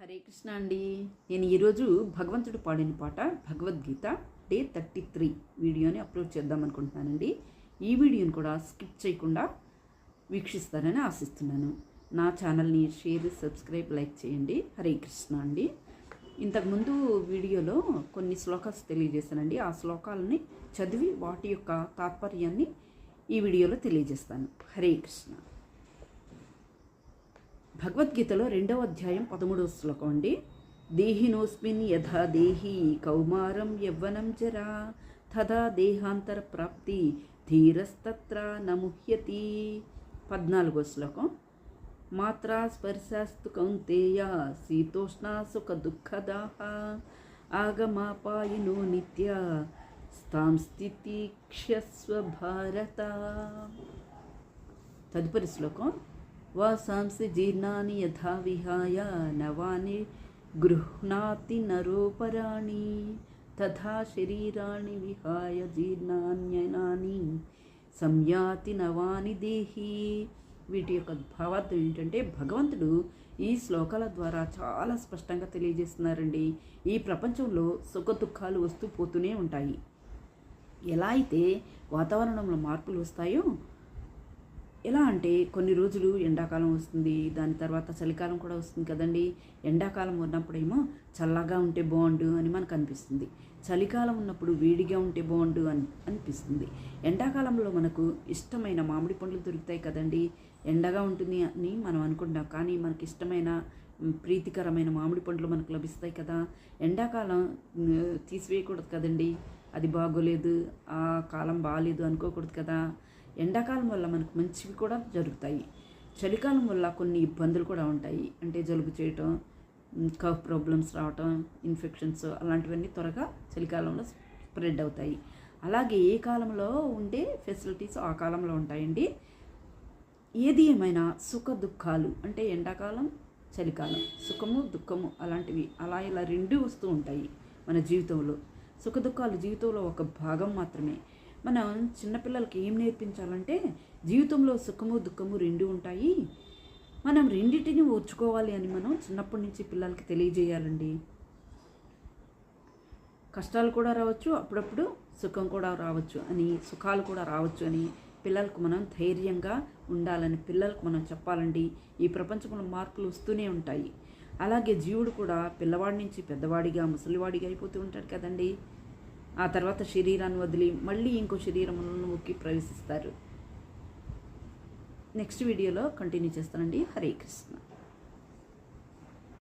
హరే కృష్ణ అండి. నేను ఈరోజు భగవంతుడు పాడిన పాట భగవద్గీత డే 33 వీడియోని అప్లోడ్ చేద్దాం అనుకుంటున్నానండి. ఈ వీడియోని కూడా స్కిప్ చేయకుండా వీక్షిస్తారని ఆశిస్తున్నాను. నా ఛానల్ని షేర్, సబ్స్క్రైబ్, లైక్ చేయండి. హరే కృష్ణ అండి. ఇంతకుముందు వీడియోలో కొన్ని శ్లోకాలు తెలియజేస్తానండి. ఆ శ్లోకాలని చదివి వాటి యొక్క తాత్పర్యాన్ని ఈ వీడియోలో తెలియజేస్తాను. హరే కృష్ణ. భగవద్గీతలో 2వ అధ్యాయం 13వ శ్లోకం అండి. దేహినోస్మిన్ యథా దేహి కౌమారం యవ్వనం జరా తదా దేహాంతర ప్రాప్తి ధీరస్తత్ర నముహ్యతి. 14వ శ్లోకం. మాత్రా స్పర్శాస్తు కౌంతేయ శీతోష్ణ సుఖ దుఃఖదాహ ఆగమాపాయినో నిత్య స్థాం స్థితి క్షస్వ భారత. తదుపరి శ్లోకం. వాసాంసి జీర్ణాని యథా విహాయ నవాని గృహ్ణాతి నరోపరాణి తథా శరీరాణి విహాయ జీర్ణాన్యనాని సంయాతి నవాని దేహి. వీటి యొక్క భావార్థం ఏంటంటే భగవంతుడు ఈ శ్లోకాల ద్వారా చాలా స్పష్టంగా తెలియజేస్తున్నారండి. ఈ ప్రపంచంలో సుఖ దుఃఖాలు వస్తూ పోతూనే ఉంటాయి. ఎలా అయితే వాతావరణంలో మార్పులు వస్తాయో, ఎలా అంటే కొన్ని రోజులు ఎండాకాలం వస్తుంది, దాని తర్వాత చలికాలం కూడా వస్తుంది కదండి. ఎండాకాలం ఉన్నప్పుడేమో చల్లగా ఉంటే బాగుండు అని మనకు అనిపిస్తుంది. చలికాలం ఉన్నప్పుడు వేడిగా ఉంటే బాగుండు అని అనిపిస్తుంది. ఎండాకాలంలో మనకు ఇష్టమైన మామిడి పండ్లు దొరుకుతాయి కదండి. ఎండగా ఉంటుంది అని మనం అనుకుంటాం, కానీ మనకి ఇష్టమైన ప్రీతికరమైన మామిడి పండ్లు మనకు లభిస్తాయి కదా. ఎండాకాలం తీసివేయకూడదు కదండి. అది బాగోలేదు, ఆ కాలం బాగాలేదు అనుకోకూడదు కదా. ఎండాకాలం వల్ల మనకు మంచివి కూడా జరుగుతాయి. చలికాలం వల్ల కొన్ని ఇబ్బందులు కూడా ఉంటాయి. అంటే జలుబు చేయటం, కఫ్ ప్రాబ్లమ్స్ రావటం, ఇన్ఫెక్షన్స్ అలాంటివన్నీ త్వరగా చలికాలంలో స్ప్రెడ్ అవుతాయి. అలాగే ఏ కాలంలో ఉండే ఫెసిలిటీస్ ఆ కాలంలో ఉంటాయండి. ఏది ఏమైనా సుఖ దుఃఖాలు అంటే ఎండాకాలం, చలికాలం, సుఖము దుఃఖము అలాంటివి ఇలా రెండు వస్తూ ఉంటాయి మన జీవితంలో. సుఖ దుఃఖాలు జీవితంలో ఒక భాగం మాత్రమే. మనం చిన్నపిల్లలకి ఏం నేర్పించాలంటే జీవితంలో సుఖము దుఃఖము రెండు ఉంటాయి, మనం రెండింటిని ఓర్చుకోవాలి అని మనం చిన్నప్పటి నుంచి పిల్లలకి తెలియజేయాలండి. కష్టాలు కూడా రావచ్చు, అప్పుడప్పుడు సుఖం కూడా రావచ్చు అని, సుఖాలు కూడా రావచ్చు అని పిల్లలకు మనం ధైర్యంగా ఉండాలని పిల్లలకు మనం చెప్పాలండి. ఈ ప్రపంచంలో మార్పులు వస్తూనే ఉంటాయి. అలాగే జీవుడు కూడా పిల్లవాడి నుంచి పెద్దవాడిగా, ముసలివాడిగా అయిపోతూ ఉంటాడు కదండి. ఆ తర్వాత శరీరాన్ని వదిలి మళ్ళీ ఇంకో శరీరంలోకి ప్రవేశిస్తారు. నెక్స్ట్ వీడియోలో కంటిన్యూ చేస్తానండి. హరే కృష్ణ.